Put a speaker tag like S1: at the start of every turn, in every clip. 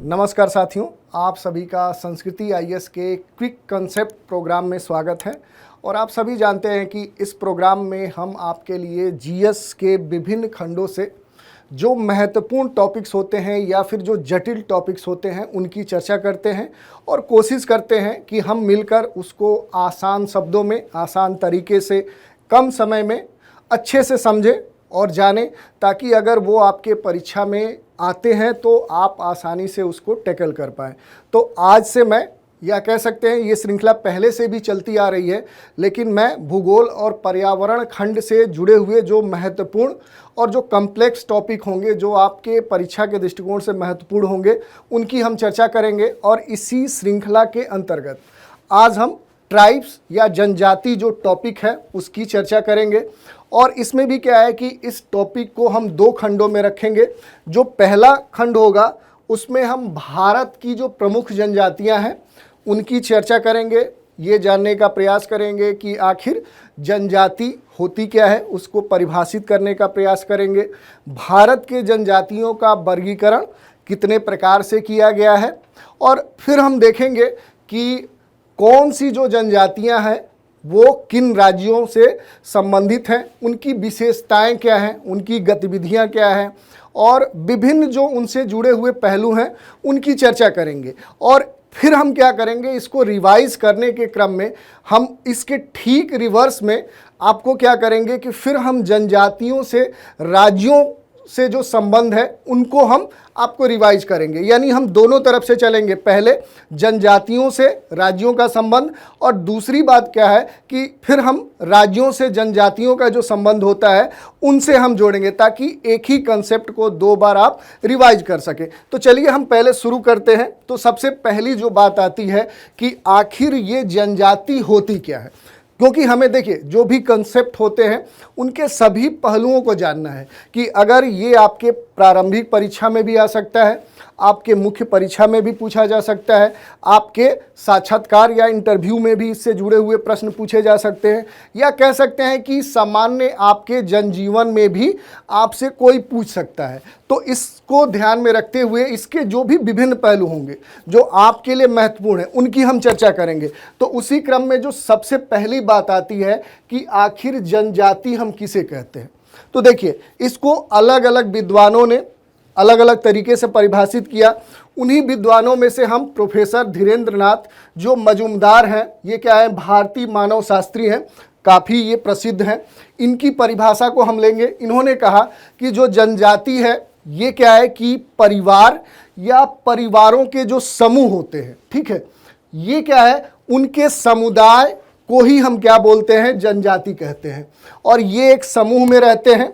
S1: नमस्कार साथियों, आप सभी का संस्कृति आईएएस के क्विक कंसेप्ट प्रोग्राम में स्वागत है। और आप सभी जानते हैं कि इस प्रोग्राम में हम आपके लिए जीएस के विभिन्न खंडों से जो महत्वपूर्ण टॉपिक्स होते हैं या फिर जो जटिल टॉपिक्स होते हैं उनकी चर्चा करते हैं और कोशिश करते हैं कि हम मिलकर उसको आसान शब्दों में, आसान तरीके से, कम समय में अच्छे से समझें और जानें, ताकि अगर वो आपके परीक्षा में आते हैं तो आप आसानी से उसको टैकल कर पाएँ। तो आज से मैं, या कह सकते हैं ये श्रृंखला पहले से भी चलती आ रही है, लेकिन मैं भूगोल और पर्यावरण खंड से जुड़े हुए जो महत्वपूर्ण और जो कम्प्लेक्स टॉपिक होंगे, जो आपके परीक्षा के दृष्टिकोण से महत्वपूर्ण होंगे, उनकी हम चर्चा करेंगे। और इसी श्रृंखला के अंतर्गत आज हम ट्राइब्स या जनजाति जो टॉपिक है उसकी चर्चा करेंगे। और इसमें भी क्या है कि इस टॉपिक को हम दो खंडों में रखेंगे। जो पहला खंड होगा उसमें हम भारत की जो प्रमुख जनजातियां हैं उनकी चर्चा करेंगे, ये जानने का प्रयास करेंगे कि आखिर जनजाति होती क्या है, उसको परिभाषित करने का प्रयास करेंगे। भारत के जनजातियों का वर्गीकरण कितने प्रकार से किया गया है, और फिर हम देखेंगे कि कौन सी जो जनजातियां हैं वो किन राज्यों से संबंधित हैं, उनकी विशेषताएं क्या हैं, उनकी गतिविधियां क्या हैं, और विभिन्न जो उनसे जुड़े हुए पहलू हैं उनकी चर्चा करेंगे। और फिर हम क्या करेंगे, इसको रिवाइज करने के क्रम में हम इसके ठीक रिवर्स में आपको क्या करेंगे कि फिर हम जनजातियों से राज्यों से जो संबंध है उनको हम आपको रिवाइज करेंगे। यानी हम दोनों तरफ से चलेंगे, पहले जनजातियों से राज्यों का संबंध, और दूसरी बात क्या है कि फिर हम राज्यों से जनजातियों का जो संबंध होता है उनसे हम जोड़ेंगे, ताकि एक ही कंसेप्ट को दो बार आप रिवाइज कर सके। तो चलिए हम पहले शुरू करते हैं। तो सबसे पहली जो बात आती है कि आखिर ये जनजाति होती क्या है, क्योंकि हमें देखिए जो भी कंसेप्ट होते हैं उनके सभी पहलुओं को जानना है कि अगर ये आपके प्रारंभिक परीक्षा में भी आ सकता है, आपके मुख्य परीक्षा में भी पूछा जा सकता है, आपके साक्षात्कार या इंटरव्यू में भी इससे जुड़े हुए प्रश्न पूछे जा सकते हैं, या कह सकते हैं कि सामान्य आपके जनजीवन में भी आपसे कोई पूछ सकता है। तो इसको ध्यान में रखते हुए इसके जो भी विभिन्न पहलू होंगे जो आपके लिए महत्वपूर्ण है उनकी हम चर्चा करेंगे। तो उसी क्रम में जो सबसे पहली बात आती है कि आखिर जनजाति हम किसे कहते हैं। तो देखिए, इसको अलग अलग विद्वानों ने अलग अलग तरीके से परिभाषित किया। उन्हीं विद्वानों में से हम प्रोफेसर धीरेन्द्र नाथ जो मजूमदार हैं, ये क्या है, भारतीय मानव शास्त्री हैं, काफ़ी ये प्रसिद्ध हैं, इनकी परिभाषा को हम लेंगे। इन्होंने कहा कि जो जनजाति है ये क्या है कि परिवार या परिवारों के जो समूह होते हैं, ठीक है, ये क्या है, उनके समुदाय को ही हम क्या बोलते हैं, जनजाति कहते हैं। और ये एक समूह में रहते हैं,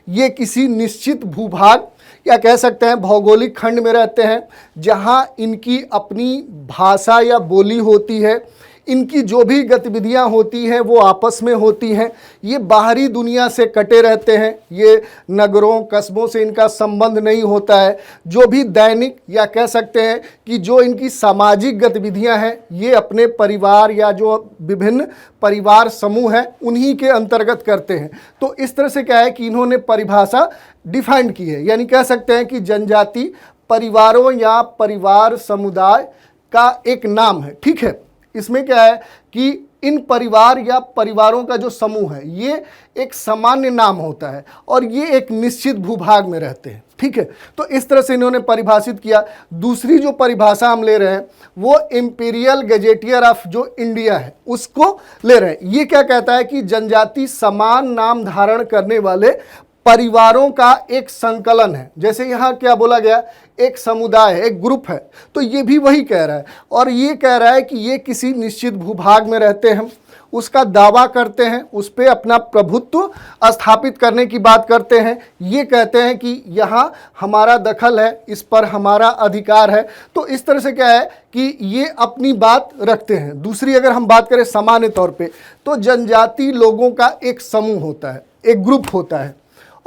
S1: ये किसी निश्चित भूभाग या कह सकते हैं भौगोलिक खंड में रहते हैं, जहां इनकी अपनी भाषा या बोली होती है, इनकी जो भी गतिविधियां होती हैं वो आपस में होती हैं, ये बाहरी दुनिया से कटे रहते हैं, ये नगरों कस्बों से इनका संबंध नहीं होता है। जो भी दैनिक या कह सकते हैं कि जो इनकी सामाजिक गतिविधियां हैं ये अपने परिवार या जो विभिन्न परिवार समूह हैं उन्हीं के अंतर्गत करते हैं। तो इस तरह से क्या है कि इन्होंने परिभाषा डिफाइंड की है, यानी कह सकते हैं कि जनजाति परिवारों या परिवार समुदाय का एक नाम है, ठीक है। इसमें क्या है कि इन परिवार या परिवारों का जो समूह है ये एक सामान्य नाम होता है और ये एक निश्चित भूभाग में रहते हैं, ठीक है। तो इस तरह से इन्होंने परिभाषित किया। दूसरी जो परिभाषा हम ले रहे हैं वो इंपीरियल गजेटियर ऑफ जो इंडिया है उसको ले रहे हैं। ये क्या कहता है कि जनजाति समान नाम धारण करने वाले परिवारों का एक संकलन है। जैसे यहाँ क्या बोला गया, एक समुदाय है, एक ग्रुप है, तो ये भी वही कह रहा है। और ये कह रहा है कि ये किसी निश्चित भूभाग में रहते हैं, उसका दावा करते हैं, उस पर अपना प्रभुत्व स्थापित करने की बात करते हैं। ये कहते हैं कि यहाँ हमारा दखल है, इस पर हमारा अधिकार है। तो इस तरह से क्या है कि ये अपनी बात रखते हैं। दूसरी अगर हम बात करें सामान्य तौर पे, तो जनजाति लोगों का एक समूह होता है, एक ग्रुप होता है,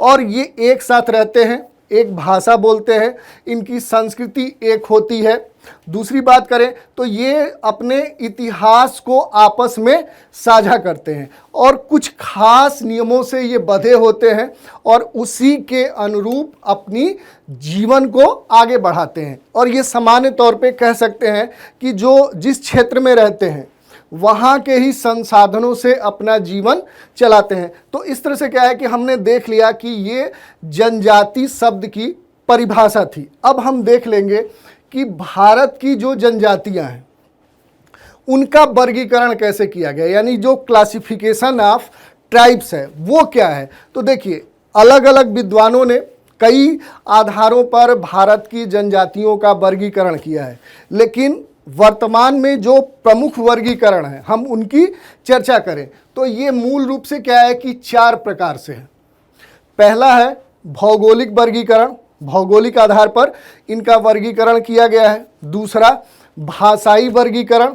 S1: और ये एक साथ रहते हैं, एक भाषा बोलते हैं, इनकी संस्कृति एक होती है। दूसरी बात करें तो ये अपने इतिहास को आपस में साझा करते हैं और कुछ खास नियमों से ये बंधे होते हैं और उसी के अनुरूप अपनी जीवन को आगे बढ़ाते हैं। और ये सामान्य तौर पे कह सकते हैं कि जो जिस क्षेत्र में रहते हैं वहाँ के ही संसाधनों से अपना जीवन चलाते हैं। तो इस तरह से क्या है कि हमने देख लिया कि ये जनजाति शब्द की परिभाषा थी। अब हम देख लेंगे कि भारत की जो जनजातियां हैं उनका वर्गीकरण कैसे किया गया, यानी जो क्लासिफिकेशन ऑफ ट्राइब्स है वो क्या है। तो देखिए, अलग अलग विद्वानों ने कई आधारों पर भारत की जनजातियों का वर्गीकरण किया है, लेकिन वर्तमान में जो प्रमुख वर्गीकरण है हम उनकी चर्चा करें तो ये मूल रूप से क्या है कि 4 प्रकार से है। पहला है भौगोलिक वर्गीकरण, भौगोलिक आधार पर इनका वर्गीकरण किया गया है। दूसरा भाषाई वर्गीकरण,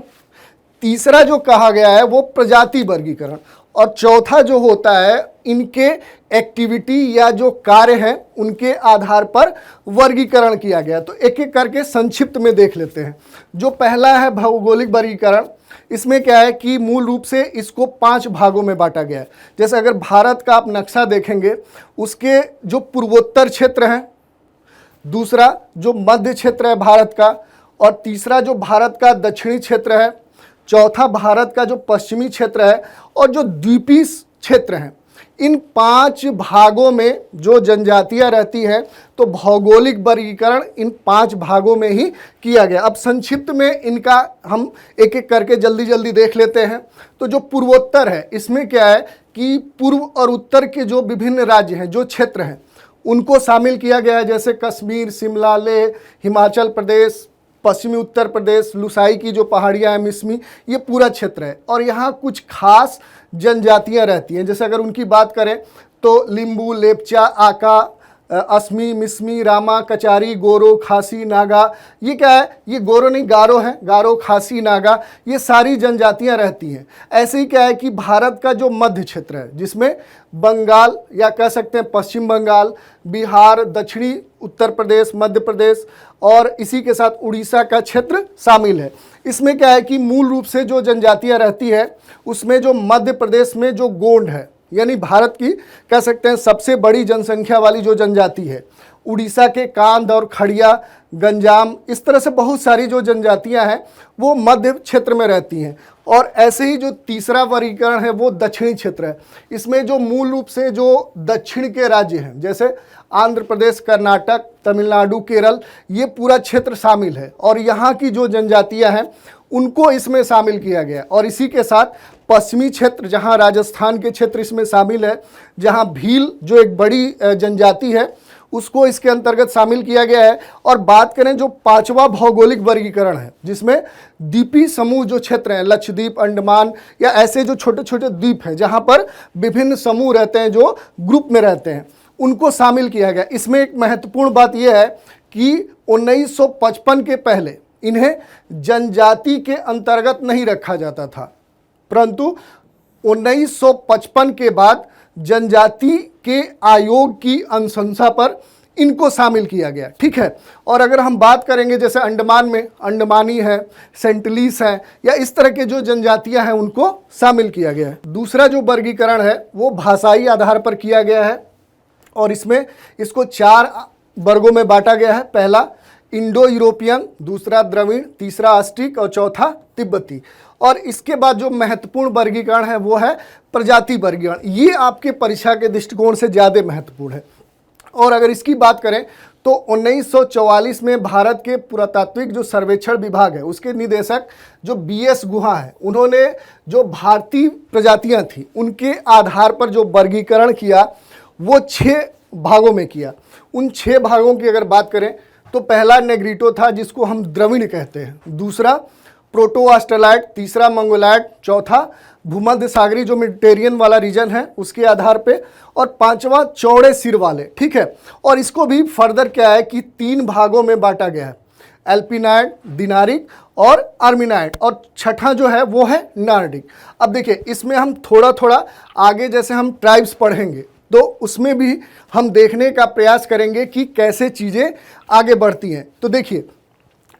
S1: तीसरा जो कहा गया है वो प्रजाति वर्गीकरण, और चौथा जो होता है इनके एक्टिविटी या जो कार्य हैं उनके आधार पर वर्गीकरण किया गया। तो एक एक करके संक्षिप्त में देख लेते हैं। जो पहला है भौगोलिक वर्गीकरण, इसमें क्या है कि मूल रूप से इसको 5 भागों में बांटा गया है। जैसे अगर भारत का आप नक्शा देखेंगे, उसके जो पूर्वोत्तर क्षेत्र हैं, दूसरा जो मध्य क्षेत्र है भारत का, और तीसरा जो भारत का दक्षिणी क्षेत्र है, चौथा भारत का जो पश्चिमी क्षेत्र है, और जो द्वीपीय क्षेत्र हैं। इन 5 भागों में जो जनजातियां रहती हैं, तो भौगोलिक वर्गीकरण इन 5 भागों में ही किया गया। अब संक्षिप्त में इनका हम एक एक करके जल्दी जल्दी देख लेते हैं। तो जो पूर्वोत्तर है, इसमें क्या है कि पूर्व और उत्तर के जो विभिन्न राज्य हैं, जो क्षेत्र हैं, उनको शामिल किया गया है। जैसे कश्मीर, शिमला, लेह, हिमाचल प्रदेश, पश्चिमी उत्तर प्रदेश, लुसाई की जो पहाड़ियाँ हैं, मिसमी, ये पूरा क्षेत्र है। और यहाँ कुछ खास जनजातियाँ रहती हैं। जैसे अगर उनकी बात करें तो लिंबू, लेपचा, आका, असमी, मिसमी, रामा, कचारी, गोरो, खासी, नागा। ये क्या है, ये गोरो नहीं गारो है, गारो, खासी, नागा, ये सारी जनजातियां रहती हैं। ऐसे ही क्या है कि भारत का जो मध्य क्षेत्र है, जिसमें बंगाल या कह सकते हैं पश्चिम बंगाल, बिहार, दक्षिणी उत्तर प्रदेश, मध्य प्रदेश और इसी के साथ उड़ीसा का क्षेत्र शामिल है। इसमें क्या है कि मूल रूप से जो जनजातियां रहती है उसमें जो मध्य प्रदेश में जो गोंड है, यानी भारत की कह सकते हैं सबसे बड़ी जनसंख्या वाली जो जनजाति है, उड़ीसा के कांध और खड़िया, गंजाम, इस तरह से बहुत सारी जो जनजातियां हैं वो मध्य क्षेत्र में रहती हैं। और ऐसे ही जो तीसरा वर्गीकरण है वो दक्षिणी क्षेत्र है। इसमें जो मूल रूप से जो दक्षिण के राज्य हैं, जैसे आंध्र प्रदेश, कर्नाटक, तमिलनाडु, केरल, ये पूरा क्षेत्र शामिल है। और यहाँ की जो जनजातियां हैं उनको इसमें शामिल किया गया। और इसी के साथ पश्चिमी क्षेत्र, जहाँ राजस्थान के क्षेत्र इसमें शामिल है, जहाँ भील जो एक बड़ी जनजाति है उसको इसके अंतर्गत शामिल किया गया है। और बात करें जो 5वां भौगोलिक वर्गीकरण है, जिसमें द्वीपीय समूह जो क्षेत्र हैं, लक्षद्वीप, अंडमान, या ऐसे जो छोटे छोटे द्वीप हैं जहाँ पर विभिन्न समूह रहते हैं जो ग्रुप में रहते हैं, उनको शामिल किया गया। इसमें एक महत्वपूर्ण बात यह है कि 1955 के पहले इन्हें जनजाति के अंतर्गत नहीं रखा जाता था, परंतु 1955 के बाद जनजाति के आयोग की अनुशंसा पर इनको शामिल किया गया। ठीक है। और अगर हम बात करेंगे जैसे अंडमान में अंडमानी है, सेंटलीस है, या इस तरह के जो जनजातियां हैं उनको शामिल किया गया है। दूसरा जो वर्गीकरण है वो भाषाई आधार पर किया गया है और इसमें इसको 4 वर्गों में बांटा गया है। पहला इंडो यूरोपियन, दूसरा द्रविड़, तीसरा अस्टिक और चौथा तिब्बती। और इसके बाद जो महत्वपूर्ण वर्गीकरण है वो है प्रजाति वर्गीकरण। ये आपके परीक्षा के दृष्टिकोण से ज़्यादा महत्वपूर्ण है। और अगर इसकी बात करें तो 1944 में भारत के पुरातात्विक जो सर्वेक्षण विभाग है उसके निदेशक जो BS गुहा है, उन्होंने जो भारतीय प्रजातियां थी उनके आधार पर जो वर्गीकरण किया वो 6 भागों में किया। उन 6 भागों की अगर बात करें तो पहला नेग्रिटो था, जिसको हम द्रविड़ कहते हैं। दूसरा प्रोटो ऑस्ट्रेलाइट, तीसरा मंगोलाइट, चौथा भूमध्य सागरी जो मेडिटेरियन वाला रीजन है उसके आधार पे, और 5वां चौड़े सिर वाले। ठीक है। और इसको भी फर्दर क्या है कि 3 भागों में बांटा गया है, एल्पिनाइट, दिनारिक और आर्मिनाइट, और छठा जो है वो है नार्डिक। अब देखिए इसमें हम थोड़ा थोड़ा आगे जैसे हम ट्राइब्स पढ़ेंगे तो उसमें भी हम देखने का प्रयास करेंगे कि कैसे चीज़ें आगे बढ़ती हैं। तो देखिए,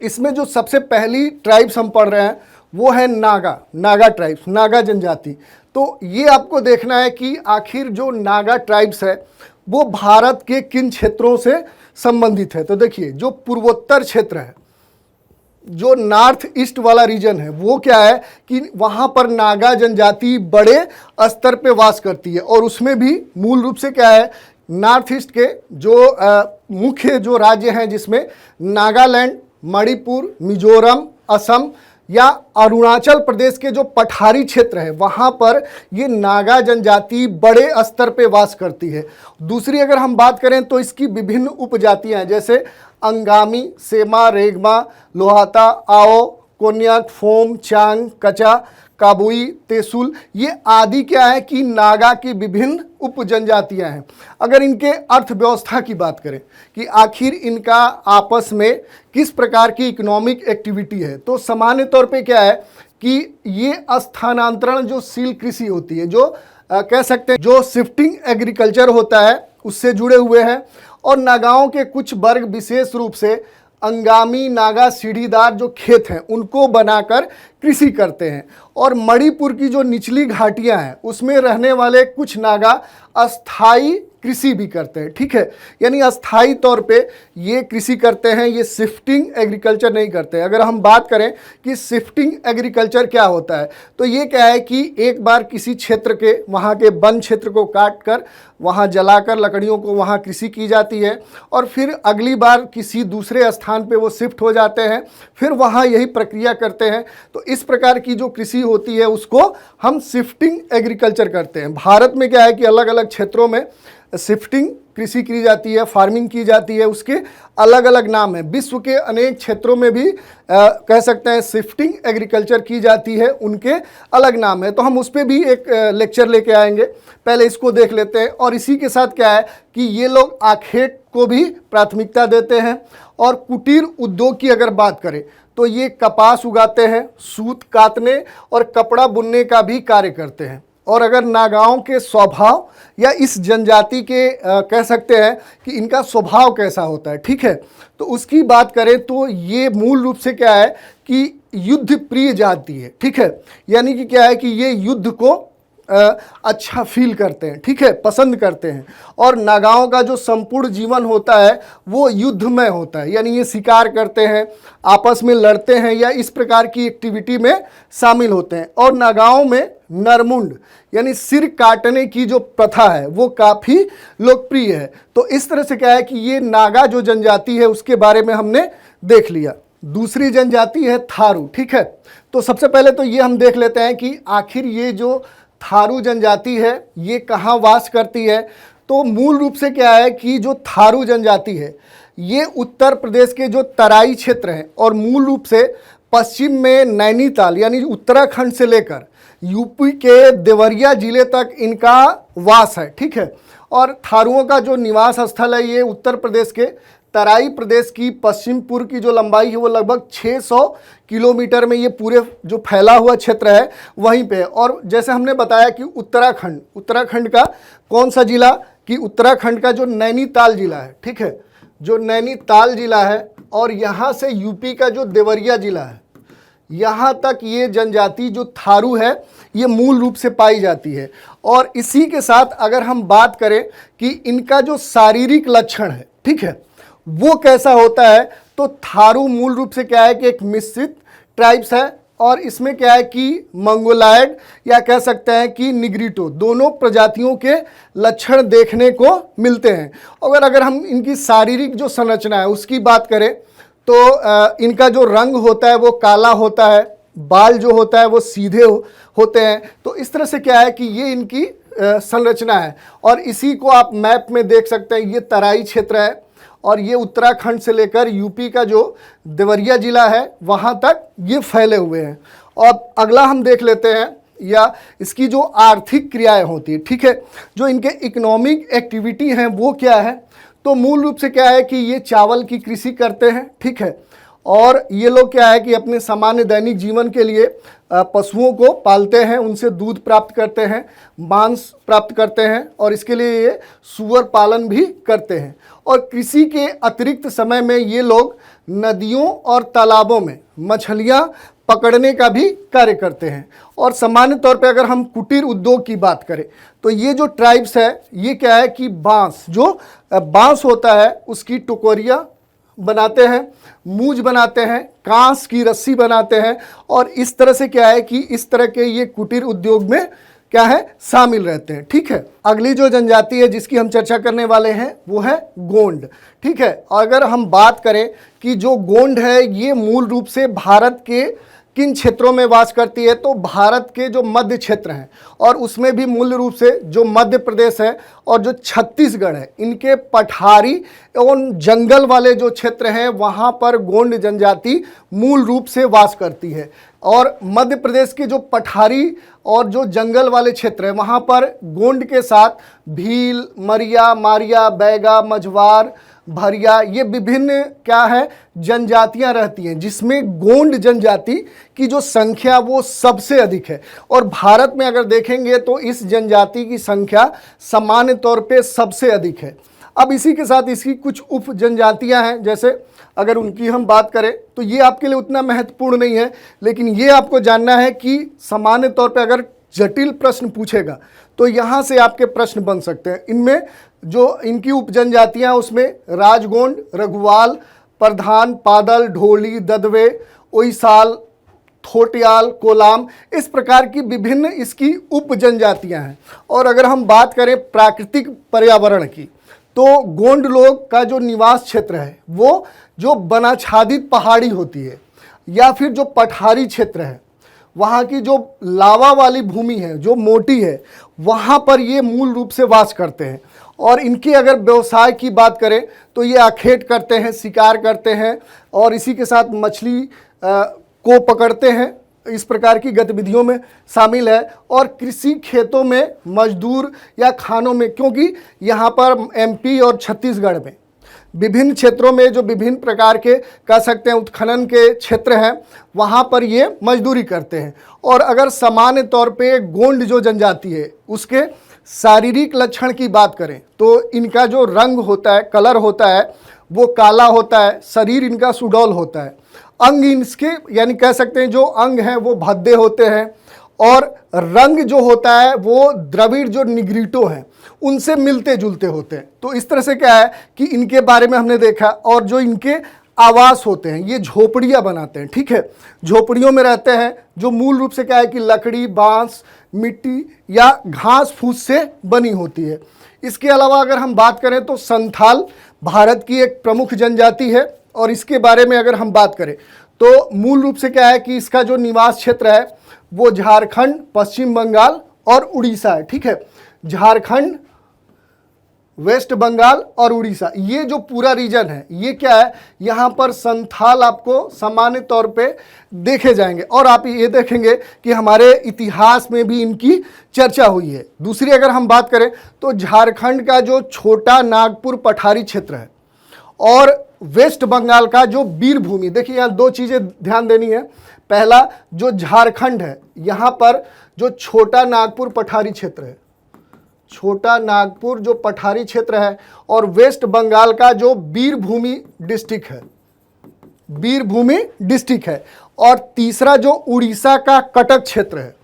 S1: इसमें जो सबसे पहली ट्राइब्स हम पढ़ रहे हैं वो है नागा ट्राइब्स, नागा जनजाति। तो ये आपको देखना है कि आखिर जो नागा ट्राइब्स है वो भारत के किन क्षेत्रों से संबंधित है। तो देखिए, जो पूर्वोत्तर क्षेत्र है, जो नॉर्थ ईस्ट वाला रीजन है, वो क्या है कि वहाँ पर नागा जनजाति बड़े स्तर पे वास करती है। और उसमें भी मूल रूप से क्या है, नॉर्थ ईस्ट के जो मुख्य जो राज्य हैं जिसमें नागालैंड, मणिपुर, मिजोरम, असम या अरुणाचल प्रदेश के जो पठारी क्षेत्र है वहाँ पर ये नागा जनजाति बड़े स्तर पे वास करती है। दूसरी अगर हम बात करें तो इसकी विभिन्न उपजातियाँ हैं, जैसे अंगामी, सेमा, रेगमा, लोहाता, आओ, कोन्याक, फोम, चांग, कचा, काबुई, तेसुल, ये आदि क्या है कि नागा की विभिन्न उप जनजातियाँ हैं। अगर इनके अर्थव्यवस्था की बात करें कि आखिर इनका आपस में किस प्रकार की इकोनॉमिक एक्टिविटी है, तो सामान्य तौर पे क्या है कि ये स्थानांतरण जो शील कृषि होती है, जो कह सकते हैं जो शिफ्टिंग एग्रीकल्चर होता है, उससे जुड़े हुए हैं। और नागाओं के कुछ वर्ग विशेष रूप से अंगामी नागा सीढ़ीदार जो खेत हैं उनको बनाकर कृषि करते हैं। और मणिपुर की जो निचली घाटियां हैं उसमें रहने वाले कुछ नागा अस्थाई कृषि भी करते हैं। ठीक है, यानी अस्थाई तौर पे ये कृषि करते हैं, ये शिफ्टिंग एग्रीकल्चर नहीं करते। अगर हम बात करें कि शिफ्टिंग एग्रीकल्चर क्या होता है, तो ये क्या है कि एक बार किसी क्षेत्र के वहाँ के वन क्षेत्र को काट कर वहाँ जलाकर लकड़ियों को वहाँ कृषि की जाती है और फिर अगली बार किसी दूसरे स्थान पे वो शिफ्ट हो जाते हैं, फिर वहाँ यही प्रक्रिया करते हैं। तो इस प्रकार की जो कृषि होती है उसको हम शिफ्टिंग एग्रीकल्चर करते हैं। भारत में क्या है कि अलग अलग क्षेत्रों में शिफ्टिंग कृषि की जाती है, फार्मिंग की जाती है, उसके अलग अलग नाम है। विश्व के अनेक क्षेत्रों में भी कह सकते हैं शिफ्टिंग एग्रीकल्चर की जाती है, उनके अलग नाम है। तो हम उस पर भी एक लेक्चर लेके आएंगे, पहले इसको देख लेते हैं। और इसी के साथ क्या है कि ये लोग आखेट को भी प्राथमिकता देते हैं। और कुटीर उद्योग की अगर बात करें तो ये कपास उगाते हैं, सूत काटने और कपड़ा बुनने का भी कार्य करते हैं। और अगर नागाओं के स्वभाव या इस जनजाति के कह सकते हैं कि इनका स्वभाव कैसा होता है, ठीक है, तो उसकी बात करें तो ये मूल रूप से क्या है कि युद्ध प्रिय जाति है। ठीक है, यानी कि क्या है कि ये युद्ध को अच्छा फील करते हैं, ठीक है, पसंद करते हैं। और नागाओं का जो संपूर्ण जीवन होता है वो युद्धमय होता है, यानी ये शिकार करते हैं, आपस में लड़ते हैं या इस प्रकार की एक्टिविटी में शामिल होते हैं। और नागाओं में नरमुंड यानी सिर काटने की जो प्रथा है वो काफ़ी लोकप्रिय है। तो इस तरह से क्या है कि ये नागा जो जनजाति है उसके बारे में हमने देख लिया। दूसरी जनजाति है थारू। ठीक है, तो सबसे पहले तो ये हम देख लेते हैं कि आखिर ये जो थारू जनजाति है ये कहाँ वास करती है। तो मूल रूप से क्या है कि जो थारू जनजाति है ये उत्तर प्रदेश के जो तराई क्षेत्र हैं और मूल रूप से पश्चिम में नैनीताल यानी उत्तराखंड से लेकर यूपी के देवरिया जिले तक इनका वास है। ठीक है, और थारुओं का जो निवास स्थल है ये उत्तर प्रदेश के तराई प्रदेश की पश्चिम पूर्व की जो लंबाई है वो लगभग 600 किलोमीटर में ये पूरे जो फैला हुआ क्षेत्र है वहीं पे। और जैसे हमने बताया कि उत्तराखंड का कौन सा जिला कि उत्तराखंड का जो नैनीताल जिला है, ठीक है, जो नैनीताल जिला है और यहाँ से यूपी का जो देवरिया जिला है यहाँ तक ये जनजाति जो थारू है ये मूल रूप से पाई जाती है। और इसी के साथ अगर हम बात करें कि इनका जो शारीरिक लक्षण है, ठीक है, वो कैसा होता है, तो थारू मूल रूप से क्या है कि एक मिश्रित ट्राइब्स है और इसमें क्या है कि मंगोलायड या कह सकते हैं कि निग्रिटो दोनों प्रजातियों के लक्षण देखने को मिलते हैं। अगर हम इनकी शारीरिक जो संरचना है उसकी बात करें तो इनका जो रंग होता है वो काला होता है, बाल जो होता है वो सीधे होते हैं। तो इस तरह से क्या है कि ये इनकी संरचना है। और इसी को आप मैप में देख सकते हैं, ये तराई क्षेत्र है और ये उत्तराखंड से लेकर यूपी का जो देवरिया जिला है वहाँ तक ये फैले हुए हैं। और अगला हम देख लेते हैं या इसकी जो आर्थिक क्रियाएं होती है, ठीक है, जो इनके इकोनॉमिक एक्टिविटी हैं वो क्या है, तो मूल रूप से क्या है कि ये चावल की कृषि करते हैं, ठीक है, और ये लोग क्या है कि अपने सामान्य दैनिक जीवन के लिए पशुओं को पालते हैं, उनसे दूध प्राप्त करते हैं, मांस प्राप्त करते हैं और इसके लिए ये सूअर पालन भी करते हैं। और कृषि के अतिरिक्त समय में ये लोग नदियों और तालाबों में मछलियां पकड़ने का भी कार्य करते हैं। और सामान्य तौर पे अगर हम कुटीर उद्योग की बात करें तो ये जो ट्राइब्स है ये क्या है कि बांस होता है उसकी टोकरियां बनाते हैं, मूज बनाते हैं, कांस की रस्सी बनाते हैं और इस तरह से क्या है कि इस तरह के ये कुटीर उद्योग में क्या है शामिल रहते हैं। ठीक है, अगली जो जनजाति है जिसकी हम चर्चा करने वाले हैं वो है गोंड। ठीक है, अगर हम बात करें कि जो गोंड है ये मूल रूप से भारत के किन क्षेत्रों में वास करती है, तो भारत के जो मध्य क्षेत्र हैं और उसमें भी मूल रूप से जो मध्य प्रदेश है और जो छत्तीसगढ़ है, इनके पठारी एवं जंगल वाले जो क्षेत्र हैं वहाँ पर गोंड जनजाति मूल रूप से वास करती है। और मध्य प्रदेश के जो पठारी और जो जंगल वाले क्षेत्र है वहाँ पर गोंड के साथ भील, मरिया, मारिया, बैगा, मझवार, भरिया, ये विभिन्न क्या है जनजातियां रहती हैं, जिसमें गोंड जनजाति की जो संख्या वो सबसे अधिक है। और भारत में अगर देखेंगे तो इस जनजाति की संख्या सामान्य तौर पे सबसे अधिक है। अब इसी के साथ इसकी कुछ उप जनजातियां हैं, जैसे अगर उनकी हम बात करें तो ये आपके लिए उतना महत्वपूर्ण नहीं है, लेकिन ये आपको जानना है कि सामान्य तौर पे अगर जटिल प्रश्न पूछेगा तो यहाँ से आपके प्रश्न बन सकते हैं। इनमें जो इनकी उपजनजातियाँ उसमें राजगोंड, रघुवाल, प्रधान, पादल, ढोली, ददवे, ओइसाल, थोटियाल, कोलाम, इस प्रकार की विभिन्न इसकी उपजनजातियाँ हैं। और अगर हम बात करें प्राकृतिक पर्यावरण की तो गोंड लोग का जो निवास क्षेत्र है वो जो वनाच्छादित पहाड़ी होती है या फिर जो पठारी क्षेत्र है, वहाँ की जो लावा वाली भूमि है जो मोटी है, वहाँ पर ये मूल रूप से वास करते हैं। और इनके अगर व्यवसाय की बात करें तो ये आखेट करते हैं, शिकार करते हैं और इसी के साथ मछली को पकड़ते हैं, इस प्रकार की गतिविधियों में शामिल है। और कृषि खेतों में मजदूर या खानों में, क्योंकि यहाँ पर एमपी और छत्तीसगढ़ में विभिन्न क्षेत्रों में जो विभिन्न प्रकार के कह सकते हैं उत्खनन के क्षेत्र हैं वहाँ पर ये मजदूरी करते हैं। और अगर सामान्य तौर पे गोंड जो जनजाति है उसके शारीरिक लक्षण की बात करें तो इनका जो रंग होता है, कलर होता है, वो काला होता है, शरीर इनका सुडौल होता है, अंग इसके यानी कह सकते हैं जो अंग हैं वो भद्दे होते हैं और रंग जो होता है वो द्रविड़ जो निग्रिटो हैं उनसे मिलते जुलते होते हैं। तो इस तरह से क्या है कि इनके बारे में हमने देखा। और जो इनके आवास होते हैं ये झोपड़ियाँ बनाते हैं। ठीक है, झोपड़ियों में रहते हैं जो मूल रूप से क्या है कि लकड़ी, बांस, मिट्टी या घास फूस से बनी होती है। इसके अलावा अगर हम बात करें तो संथाल भारत की एक प्रमुख जनजाति है और इसके बारे में अगर हम बात करें तो मूल रूप से क्या है कि इसका जो निवास क्षेत्र है वो झारखंड, पश्चिम बंगाल और उड़ीसा है। ठीक है, झारखंड, वेस्ट बंगाल और उड़ीसा, ये जो पूरा रीजन है ये क्या है, यहाँ पर संथाल आपको सामान्य तौर पे देखे जाएंगे। और आप ये देखेंगे कि हमारे इतिहास में भी इनकी चर्चा हुई है। दूसरी अगर हम बात करें तो झारखंड का जो छोटा नागपुर पठारी क्षेत्र है और वेस्ट बंगाल का जो वीरभूमि, देखिए यहाँ दो चीज़ें ध्यान देनी है। पहला, जो झारखंड है यहाँ पर जो छोटा नागपुर पठारी क्षेत्र है, छोटा नागपुर जो पठारी क्षेत्र है, और वेस्ट बंगाल का जो वीरभूमि डिस्ट्रिक्ट है, वीरभूमि डिस्ट्रिक्ट है। और तीसरा जो उड़ीसा का कटक क्षेत्र है,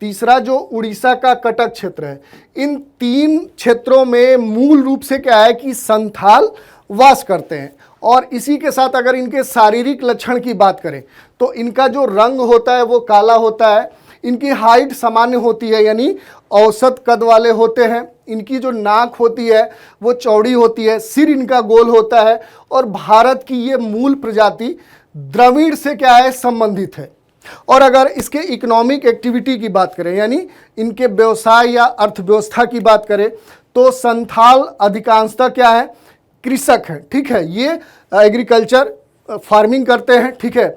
S1: तीसरा जो उड़ीसा का कटक क्षेत्र है, इन तीन क्षेत्रों में मूल रूप से क्या है कि संथाल वास करते हैं। और इसी के साथ अगर इनके शारीरिक लक्षण की बात करें तो इनका जो रंग होता है वो काला होता है, इनकी हाइट सामान्य होती है यानी औसत कद वाले होते हैं, इनकी जो नाक होती है वो चौड़ी होती है, सिर इनका गोल होता है और भारत की ये मूल प्रजाति द्रविड़ से क्या है संबंधित है। और अगर इसके इकोनॉमिक एक्टिविटी की बात करें यानी इनके व्यवसाय या अर्थव्यवस्था की बात करें तो संथाल अधिकांशतः क्या है, कृषक है। ठीक है, ये एग्रीकल्चर फार्मिंग करते हैं। ठीक है,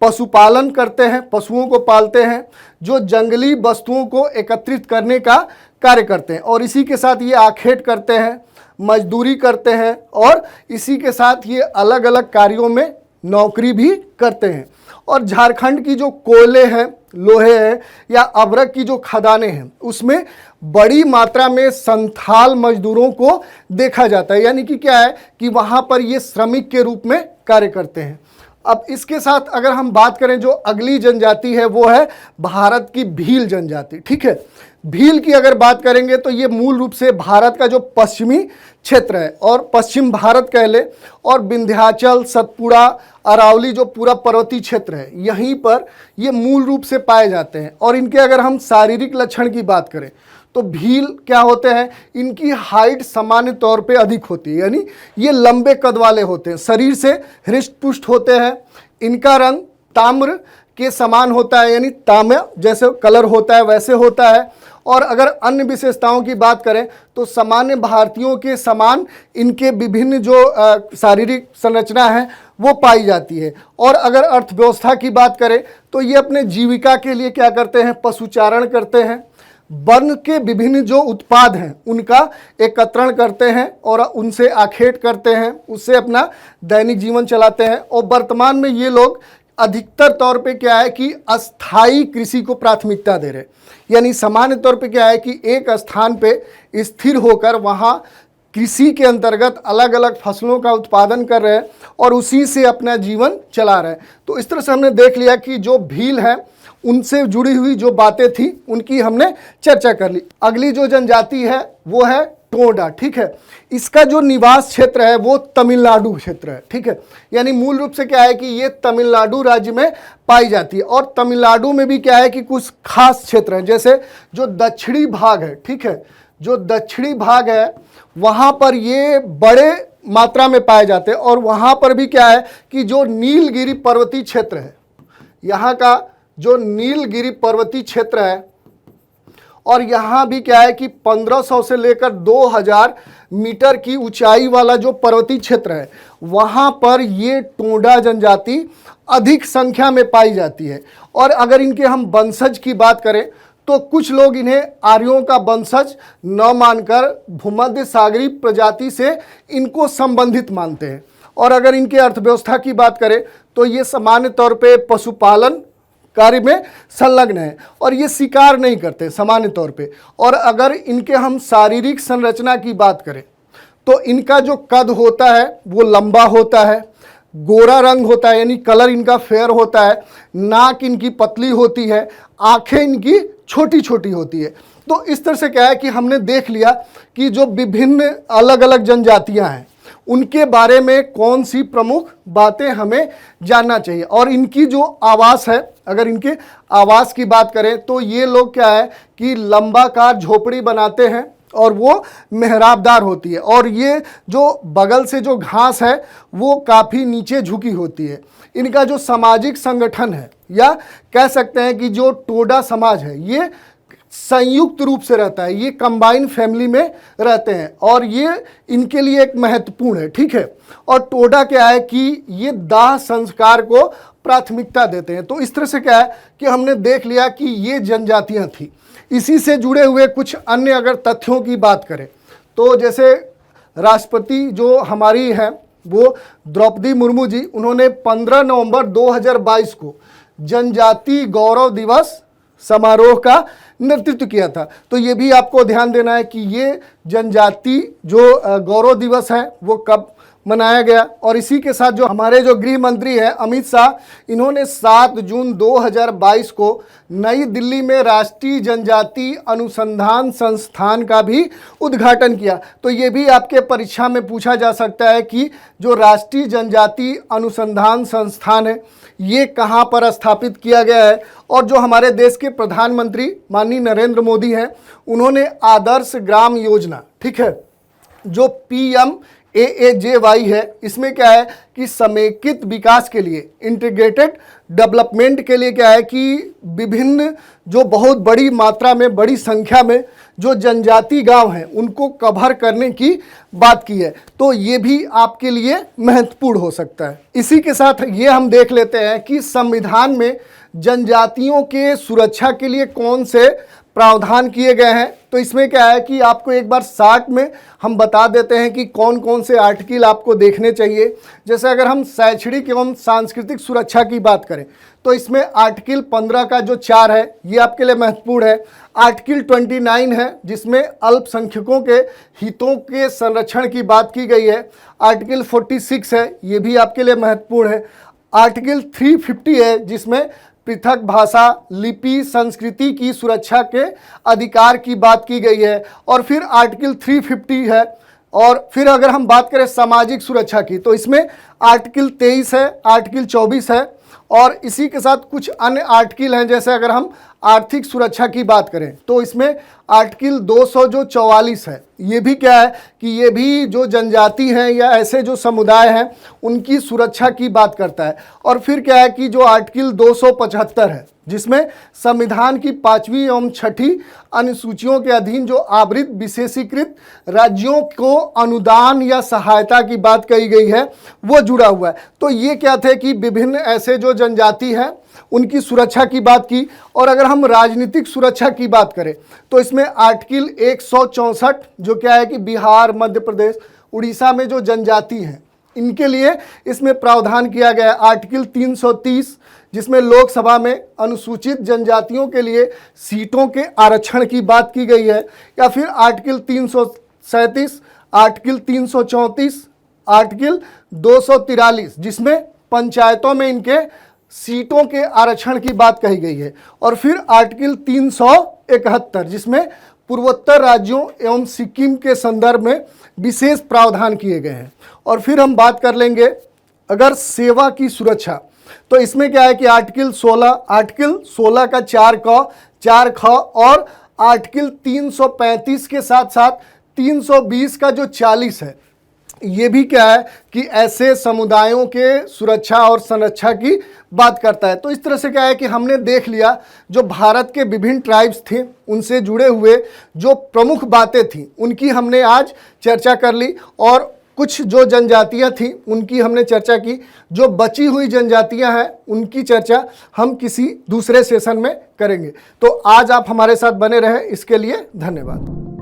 S1: पशुपालन करते हैं, पशुओं को पालते हैं, जो जंगली वस्तुओं को एकत्रित करने का कार्य करते हैं और इसी के साथ ये आखेट करते हैं, मजदूरी करते हैं और इसी के साथ ये अलग अलग कार्यों में नौकरी भी करते हैं। और झारखंड की जो कोयले हैं, लोहे हैं या अभ्रक की जो खदानें हैं, उसमें बड़ी मात्रा में संथाल मजदूरों को देखा जाता है, यानी कि क्या है कि वहाँ पर ये श्रमिक के रूप में कार्य करते हैं। अब इसके साथ अगर हम बात करें, जो अगली जनजाति है वो है भारत की भील जनजाति। ठीक है, भील की अगर बात करेंगे तो ये मूल रूप से भारत का जो पश्चिमी क्षेत्र है और पश्चिम भारत कह ले, और विंध्याचल, सतपुड़ा, अरावली जो पूरा पर्वतीय क्षेत्र है, यहीं पर ये मूल रूप से पाए जाते हैं। और इनके अगर हम शारीरिक लक्षण की बात करें तो भील क्या होते हैं, इनकी हाइट सामान्य तौर पे अधिक होती है, यानी ये लंबे कद वाले होते हैं, शरीर से हृष्ट पुष्ट होते हैं। इनका रंग ताम्र के समान होता है, यानी तांबा जैसे कलर होता है वैसे होता है। और अगर अन्य विशेषताओं की बात करें तो सामान्य भारतीयों के समान इनके विभिन्न जो शारीरिक संरचना है वो पाई जाती है। और अगर अर्थव्यवस्था की बात करें तो ये अपने जीविका के लिए क्या करते हैं, पशुचारण करते हैं, वन के विभिन्न जो उत्पाद हैं उनका एकत्रण करते हैं और उनसे आखेट करते हैं, उससे अपना दैनिक जीवन चलाते हैं। और वर्तमान में ये लोग अधिकतर तौर पे क्या है कि अस्थाई कृषि को प्राथमिकता दे रहे हैं, यानी सामान्य तौर पे क्या है कि एक स्थान पे स्थिर होकर वहाँ कृषि के अंतर्गत अलग अलग फसलों का उत्पादन कर रहे हैं और उसी से अपना जीवन चला रहे हैं। तो इस तरह से हमने देख लिया कि जो भील है उनसे जुड़ी हुई जो बातें थी उनकी हमने चर्चा कर ली। अगली जो जनजाति है वो है टोडा। ठीक है, इसका जो निवास क्षेत्र है वो तमिलनाडु क्षेत्र है। ठीक है, यानी मूल रूप से क्या है कि ये तमिलनाडु राज्य में पाई जाती है। और तमिलनाडु में भी क्या है कि कुछ खास क्षेत्र हैं, जैसे जो दक्षिणी भाग है, ठीक है, जो दक्षिणी भाग है वहाँ पर ये बड़े मात्रा में पाए जाते हैं। और वहाँ पर भी क्या है कि जो नीलगिरी पर्वतीय क्षेत्र है, यहाँ का जो नीलगिरी पर्वतीय क्षेत्र है, और यहाँ भी क्या है कि 1500 से लेकर 2000 मीटर की ऊंचाई वाला जो पर्वतीय क्षेत्र है वहाँ पर ये टोडा जनजाति अधिक संख्या में पाई जाती है। और अगर इनके हम वंशज की बात करें तो कुछ लोग इन्हें आर्यों का वंशज न मानकर भूमध्य सागरीय प्रजाति से इनको संबंधित मानते हैं। और अगर इनके अर्थव्यवस्था की बात करें तो ये सामान्य तौर पे पशुपालन कार्य में संलग्न है और ये शिकार नहीं करते सामान्य तौर पे। और अगर इनके हम शारीरिक संरचना की बात करें तो इनका जो कद होता है वो लंबा होता है, गोरा रंग होता है, यानी कलर इनका फेयर होता है, नाक इनकी पतली होती है, आंखें इनकी छोटी छोटी होती है। तो इस तरह से क्या है कि हमने देख लिया कि जो विभिन्न अलग अलग जनजातियां हैं उनके बारे में कौन सी प्रमुख बातें हमें जानना चाहिए। और इनकी जो आवास है, अगर इनके आवास की बात करें तो ये लोग क्या है कि लंबाकार झोपड़ी बनाते हैं और वो मेहराबदार होती है। और ये जो बगल से जो घास है वो काफ़ी नीचे झुकी होती है। इनका जो सामाजिक संगठन है या कह सकते हैं कि जो टोडा समाज है ये संयुक्त रूप से रहता है, ये कंबाइन फैमिली में रहते हैं और ये इनके लिए एक महत्वपूर्ण है। ठीक है, और टोडा क्या है कि ये दाह संस्कार को प्राथमिकता देते हैं। तो इस तरह से क्या है कि हमने देख लिया कि ये जनजातियां थी। इसी से जुड़े हुए कुछ अन्य अगर तथ्यों की बात करें तो जैसे राष्ट्रपति जो हमारी हैं वो द्रौपदी मुर्मू जी, उन्होंने 15 नवंबर 2022 को जनजाति गौरव दिवस समारोह का नेतृत्व किया था। तो ये भी आपको ध्यान देना है कि ये जनजाति जो गौरव दिवस है वो कब मनाया गया। और इसी के साथ जो हमारे जो गृह मंत्री हैं अमित शाह, इन्होंने 7 जून 2022 को नई दिल्ली में राष्ट्रीय जनजाति अनुसंधान संस्थान का भी उद्घाटन किया। तो ये भी आपके परीक्षा में पूछा जा सकता है कि जो राष्ट्रीय जनजाति अनुसंधान संस्थान है ये कहाँ पर स्थापित किया गया है। और जो हमारे देश के प्रधानमंत्री माननीय नरेंद्र मोदी हैं उन्होंने आदर्श ग्राम योजना, ठीक है, जो PMAAJY है, इसमें क्या है कि समेकित विकास के लिए, इंटीग्रेटेड डेवलपमेंट के लिए क्या है कि विभिन्न जो बहुत बड़ी मात्रा में, बड़ी संख्या में जो जनजाति गांव हैं उनको कवर करने की बात की है। तो ये भी आपके लिए महत्वपूर्ण हो सकता है। इसी के साथ ये हम देख लेते हैं कि संविधान में जनजातियों के सुरक्षा के लिए कौन से प्रावधान किए गए हैं। तो इसमें क्या है कि आपको एक बार शार्ट में हम बता देते हैं कि कौन कौन से आर्टिकल आपको देखने चाहिए। जैसे अगर हम शैक्षणिक एवं सांस्कृतिक सुरक्षा की बात करें तो इसमें आर्टिकल 15 का जो 4 है ये आपके लिए महत्वपूर्ण है। आर्टिकल 29 है जिसमें अल्पसंख्यकों के हितों के संरक्षण की बात की गई है। आर्टिकल 46 है, ये भी आपके लिए महत्वपूर्ण है। आर्टिकल 350 है जिसमें पृथक भाषा, लिपि, संस्कृति की सुरक्षा के अधिकार की बात की गई है। और फिर आर्टिकल 350 है। और फिर अगर हम बात करें सामाजिक सुरक्षा की तो इसमें आर्टिकल 23 है, आर्टिकल 24 है और इसी के साथ कुछ अन्य आर्टिकल हैं। जैसे अगर हम आर्थिक सुरक्षा की बात करें तो इसमें आर्टिकल 244 है। ये भी क्या है कि ये भी जो जनजाति हैं या ऐसे जो समुदाय हैं उनकी सुरक्षा की बात करता है। और फिर क्या है कि जो आर्टिकल 275 है जिसमें संविधान की 5वीं एवं 6ठी अनुसूचियों के अधीन जो आवृत विशेषीकृत राज्यों को अनुदान या सहायता की बात कही गई है वो जुड़ा हुआ है। तो ये क्या थे कि विभिन्न ऐसे जो जनजाति हैं उनकी सुरक्षा की बात की। और अगर हम राजनीतिक सुरक्षा की बात करें तो इसमें आर्टिकल 164 जो क्या है कि बिहार, मध्य प्रदेश, उड़ीसा में जो जनजाति हैं इनके लिए इसमें प्रावधान किया गया है। आर्टिकल 330 जिसमें लोकसभा में अनुसूचित जनजातियों के लिए सीटों के आरक्षण की बात की गई है। या फिर आर्टिकल 337, आर्टिकल 334, आर्टिकल 243 जिसमें पंचायतों में इनके सीटों के आरक्षण की बात कही गई है। और फिर आर्टिकल 371 जिसमें पूर्वोत्तर राज्यों एवं सिक्किम के संदर्भ में विशेष प्रावधान किए गए हैं। और फिर हम बात कर लेंगे अगर सेवा की सुरक्षा तो इसमें क्या है कि आर्टिकल 16 का 4 ख और आर्टिकल 335 के साथ साथ 320 का जो 40 है ये भी क्या है कि ऐसे समुदायों के सुरक्षा और संरक्षा की बात करता है। तो इस तरह से क्या है कि हमने देख लिया जो भारत के विभिन्न ट्राइब्स थे उनसे जुड़े हुए जो प्रमुख बातें थी उनकी हमने आज चर्चा कर ली। और कुछ जो जनजातियां थी उनकी हमने चर्चा की। जो बची हुई जनजातियां हैं उनकी चर्चा हम किसी दूसरे सेशन में करेंगे। तो आज आप हमारे साथ बने रहें, इसके लिए धन्यवाद।